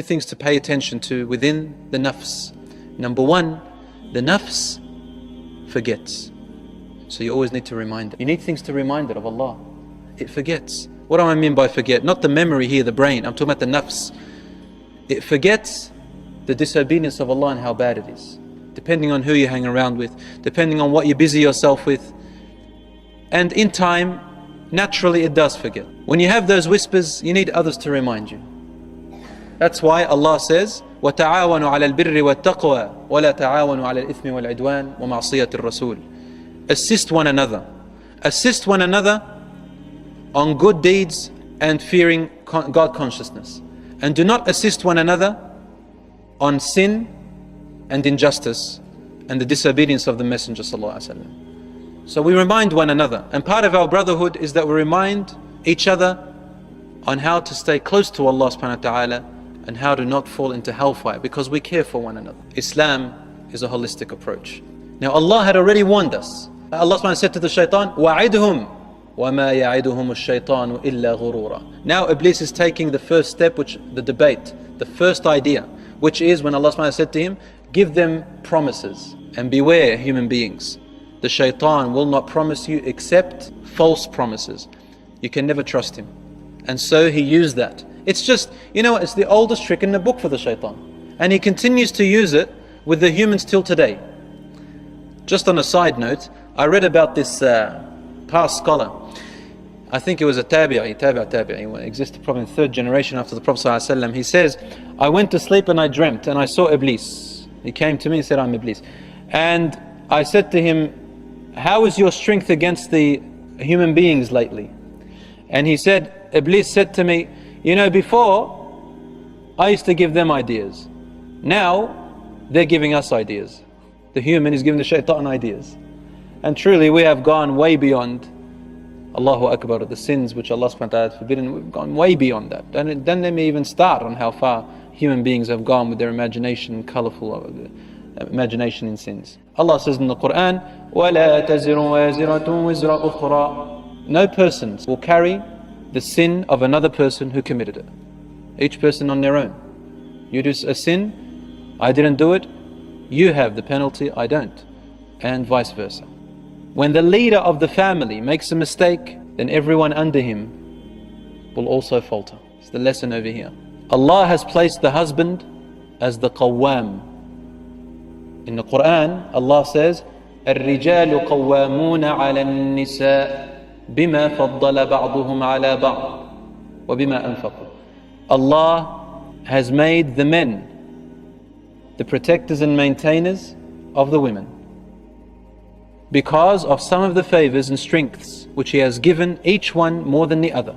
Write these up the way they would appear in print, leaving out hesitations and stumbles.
Things to pay attention to within the nafs. Number one, the nafs forgets. So you always need to remind it. You need things to remind it of Allah. It forgets. What do I mean by forget? Not the memory here, the brain. I'm talking about the nafs. It forgets the disobedience of Allah and how bad it is. Depending on who you hang around with, depending on what you busy yourself with. And in time, naturally it does forget. When you have those whispers, you need others to remind you. That's why Allah says, وَتَعَاوَنُوا عَلَى الْبِرِّ وَالتَّقْوَى وَلَا تَعَاوَنُوا عَلَى الْإِثْمِ وَالْعِدْوَانِ وَمَعْصِيَةِ الرَّسُولِ. Assist one another. Assist one another on good deeds and fearing God consciousness. And do not assist one another on sin and injustice and the disobedience of the Messenger sallallahu alaihi wasallam. So we remind one another. And part of our brotherhood is that we remind each other on how to stay close to Allah subhanahu wa ta'ala and how to not fall into hellfire, because we care for one another. Islam is a holistic approach. Now Allah had already warned us. Allah subhanahu wa ta'ala said to the shaitan, وَعِدْهُمْ وَمَا يَعِدُهُمُ الشَّيْطَانُ إِلَّا غُرُورًا. Now Iblis is taking the first step, which the debate, the first idea, which is when Allah subhanahu wa ta'ala said to him, give them promises and beware human beings. The shaitan will not promise you except false promises. You can never trust him. And so he used that. It's just, it's the oldest trick in the book for the shaitan. And he continues to use it with the humans till today. Just on a side note, I read about this past scholar. I think it was a tabi'i, he existed probably in the third generation after the Prophet ﷺ. He says, I went to sleep and I dreamt and I saw Iblis. He came to me and said, I'm Iblis. And I said to him, how is your strength against the human beings lately? And he said, Iblis said to me, before I used to give them ideas. Now they're giving us ideas. The human is giving the shaitan ideas. And truly we have gone way beyond Allahu Akbar, the sins which Allah subhanahu wa ta'ala has forbidden. We've gone way beyond that. And then let me even start on how far human beings have gone with their imagination, colourful imagination in sins. Allah says in the Quran, وَلَا تَزِرُ وَازِرَةٌ وِزْرَ أُخْرَى. No person will carry the sin of another person who committed it. Each person on their own. You do a sin, I didn't do it, you have the penalty, I don't. And vice versa. When the leader of the family makes a mistake, then everyone under him will also falter. It's the lesson over here. Allah has placed the husband as the qawwam. In the Quran, Allah says, الرجال قوامون على النساء بما فضل بعضهم على بعض وبما أنفقوا. Allah has made the men the protectors and maintainers of the women because of some of the favors and strengths which He has given each one more than the other.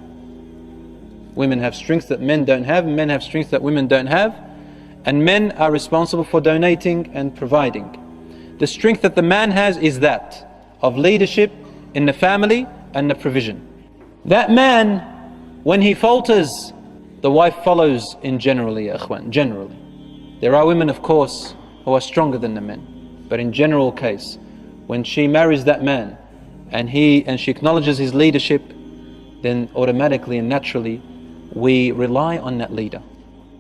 Women have strengths that men don't have, and men have strengths that women don't have, and men are responsible for donating and providing. The strength that the man has is that of leadership in the family and the provision. That man, when he falters, the wife follows in generally. There are women, of course, who are stronger than the men, but in general case, when she marries that man and she acknowledges his leadership, then automatically and naturally we rely on that leader.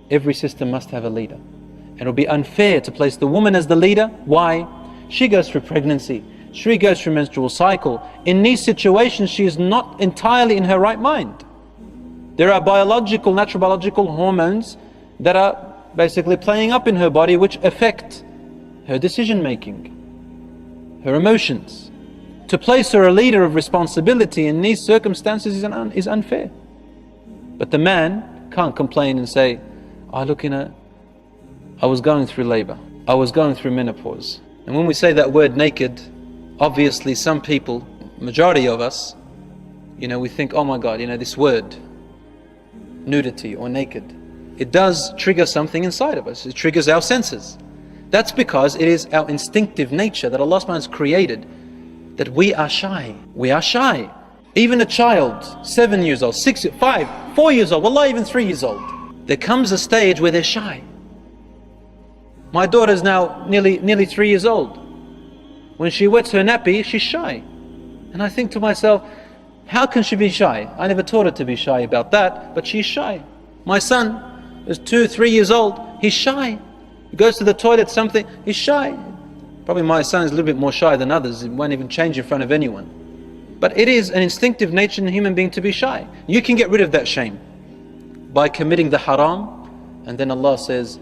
Every system must have a leader, and it will be unfair to place the woman as the leader. Why? She goes through pregnancy, she goes through menstrual cycle. In these situations she is not entirely in her right mind. There are natural biological hormones that are basically playing up in her body which affect her decision making, her emotions. To place her a leader of responsibility in these circumstances is unfair. But the man can't complain and say, I was going through labor, I was going through menopause. And when we say that word naked, obviously some people, majority of us, we think, oh my God, this word, nudity or naked, it does trigger something inside of us. It triggers our senses. That's because it is our instinctive nature that Allah subhanahu wa ta'ala has created, that we are shy. We are shy. Even a child, 7 years old, 6, 5, 4 years old, wallah, even 3 years old, there comes a stage where they're shy. My daughter is now nearly 3 years old. When she wets her nappy, she's shy. And I think to myself, how can she be shy? I never taught her to be shy about that, but she's shy. My son, is 2, 3 years old, he's shy. He goes to the toilet, something, he's shy. Probably my son is a little bit more shy than others. He won't even change in front of anyone. But it is an instinctive nature in a human being to be shy. You can get rid of that shame by committing the haram. And then Allah says,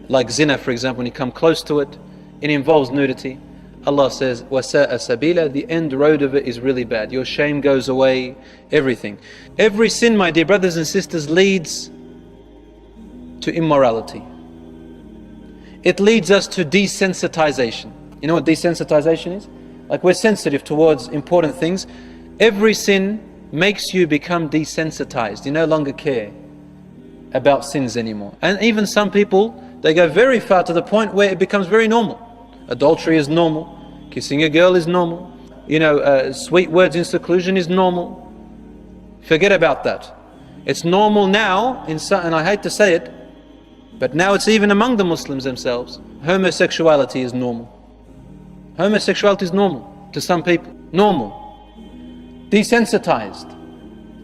like zina for example, when you come close to it, it involves nudity. Allah says, وَسَاءَ سَبِيلًا, the end road of it is really bad. Your shame goes away, everything. Every sin, my dear brothers and sisters, leads to immorality. It leads us to desensitization. You know what desensitization is? Like we're sensitive towards important things. Every sin makes you become desensitized. You no longer care about sins anymore. And even some people, they go very far to the point where it becomes very normal. Adultery is normal. Kissing a girl is normal. Sweet words in seclusion is normal. Forget about that. It's normal now, and I hate to say it, but now it's even among the Muslims themselves. Homosexuality is normal. Homosexuality is normal to some people. Normal. Desensitized.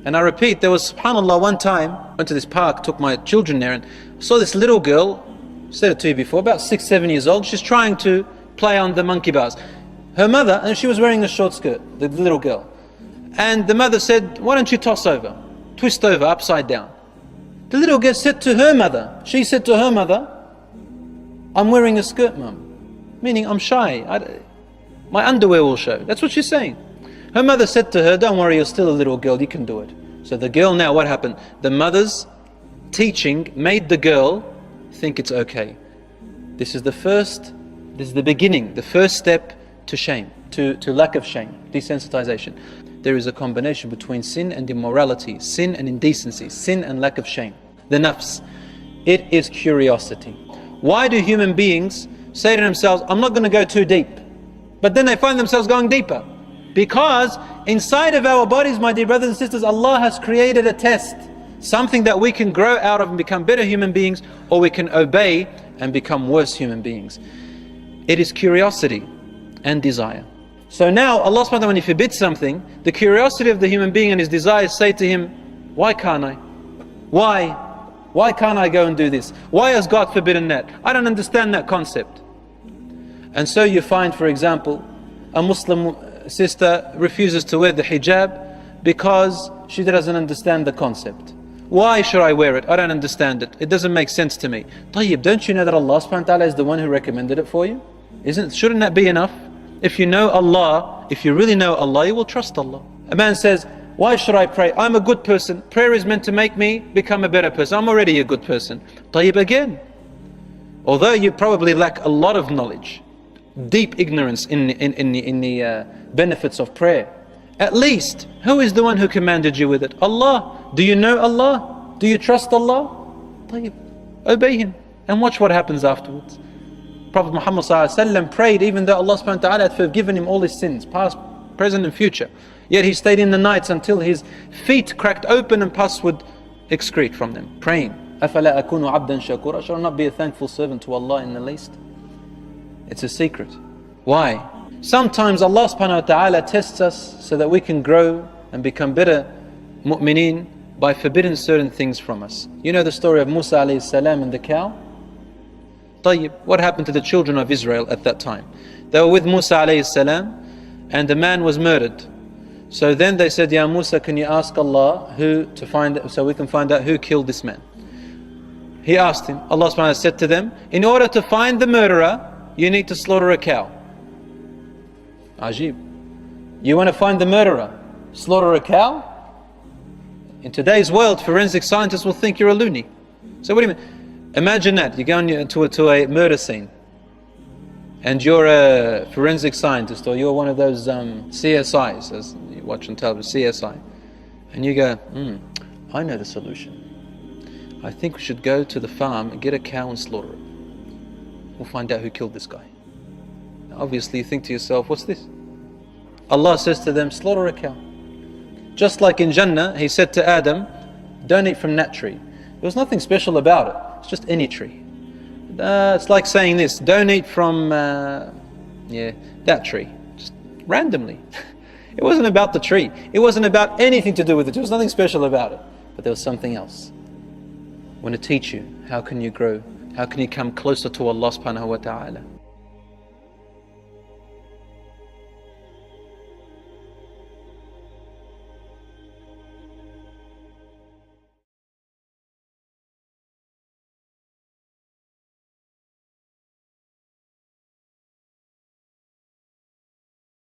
And I repeat, there was, subhanAllah, one time, I went to this park, took my children there, and I saw this little girl, said it to you before, about 6, 7 years old. She's trying to play on the monkey bars. Her mother, and she was wearing a short skirt, the little girl. And the mother said, why don't you toss over, twist over, upside down. The little girl said to her mother, she said to her mother, I'm wearing a skirt, mum. Meaning I'm shy, my underwear will show. That's what she's saying. Her mother said to her, don't worry, you're still a little girl, you can do it. So the girl now, what happened? The mother's teaching made the girl think it's okay. This is the beginning, the first step to shame, to lack of shame, desensitization. There is a combination between sin and immorality, sin and indecency, sin and lack of shame. The nafs, it is curiosity. Why do human beings say to themselves, I'm not going to go too deep? But then they find themselves going deeper. Because inside of our bodies, my dear brothers and sisters, Allah has created a test. Something that we can grow out of and become better human beings, or we can obey and become worse human beings. It is curiosity and desire. So now Allah subhanahu wa ta'ala, when He forbids something, the curiosity of the human being and his desires say to him, why can't I? Why? Why can't I go and do this? Why has God forbidden that? I don't understand that concept. And so you find, for example, a Muslim sister refuses to wear the hijab because she doesn't understand the concept. Why should I wear it? I don't understand it. It doesn't make sense to me. Tayyib, don't you know that Allah subhanahu wa ta'ala is the one who recommended it for you? Shouldn't that be enough? If you know Allah, if you really know Allah, you will trust Allah. A man says, why should I pray? I'm a good person. Prayer is meant to make me become a better person. I'm already a good person. Tayyib, again. Although you probably lack a lot of knowledge, deep ignorance in the benefits of prayer, at least, who is the one who commanded you with it? Allah. Do you know Allah? Do you trust Allah? Tayyib, obey Him and watch what happens afterwards. Prophet Muhammad ﷺ prayed even though Allah subhanahu wa ta'ala had forgiven him all his sins, past, present and future. Yet he stayed in the nights until his feet cracked open and pus would excrete from them, praying. أَفَلَا أَكُونُ عَبْدًا شَكُورًا, shall I not be a thankful servant to Allah in the least? It's a secret. Why? Sometimes Allah subhanahu wa ta'ala tests us so that we can grow and become better mu'mineen by forbidding certain things from us. You know the story of Musa alayhi salam and the cow? Tayyib, what happened to the children of Israel at that time? They were with Musa alayhi salam and the man was murdered. So then they said, Ya Musa, can you ask Allah so we can find out who killed this man? He asked him. Allah subhanahu wa ta'ala said to them, in order to find the murderer, you need to slaughter a cow. Ajib. You want to find the murderer? Slaughter a cow? In today's world, forensic scientists will think you're a loony. So what do you mean? Imagine that, you're going to a murder scene and you're a forensic scientist, or you're one of those CSIs, as you watch on television, CSI, and you go, I know the solution. I think we should go to the farm and get a cow and slaughter it. We'll find out who killed this guy. Now, obviously you think to yourself, what's this? Allah says to them, slaughter a cow. Just like in Jannah, He said to Adam, don't eat from that tree. There was nothing special about it. It's just any tree. It's like saying this, don't eat from that tree, just randomly. It wasn't about the tree. It wasn't about anything to do with it. There was nothing special about it. But there was something else. want to teach you how can you grow, how can you come closer to Allah subhanahu wa ta'ala.